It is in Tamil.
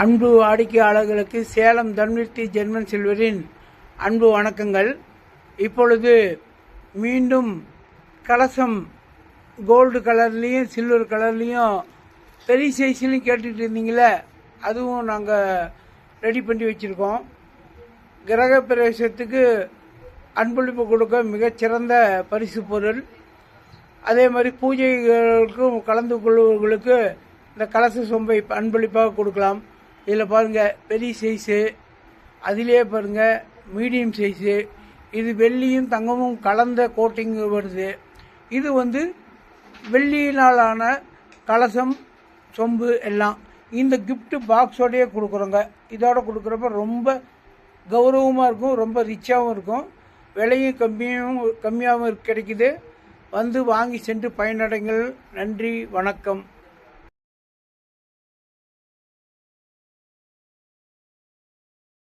அன்பு வாடிக்கையாளர்களுக்கு சேலம் தன்விர்த்தி ஜெர்மன் சில்வரின் அன்பு வணக்கங்கள். இப்பொழுது மீண்டும் கலசம் கோல்டு கலர்லேயும் சில்வர் கலர்லேயும் பெரிய சைஸ்லையும் கேட்டுட்டு இருந்தீங்களே, அதுவும் நாங்கள் ரெடி பண்ணி வச்சுருக்கோம். கிரக பிரவேசத்துக்கு அன்பளிப்பு கொடுக்க மிகச்சிறந்த பரிசு பொருள். அதே மாதிரி பூஜைகளுக்கும் கலந்து கொள்வர்களுக்கு இந்த கலச சொம்பை அன்பளிப்பாக கொடுக்கலாம். இதில் பாருங்கள், பெரிய சைஸு, அதிலே பாருங்கள் மீடியம் சைஸு. இது வெள்ளியும் தங்கமும் கலந்த கோட்டிங் வருது. இது வெள்ளியினாலான கலசம் சொம்பு எல்லாம் இந்த கிஃப்ட் பாக்ஸோடையே கொடுக்குறோங்க. இதோட கொடுக்குறப்ப ரொம்ப கௌரவமாக இருக்கும், ரொம்ப ரிச்சாகவும் இருக்கும், விலையும் கம்மியாகவும் கிடைக்குது. வாங்கி சென்று பயனடைங்கள். நன்றி, வணக்கம்.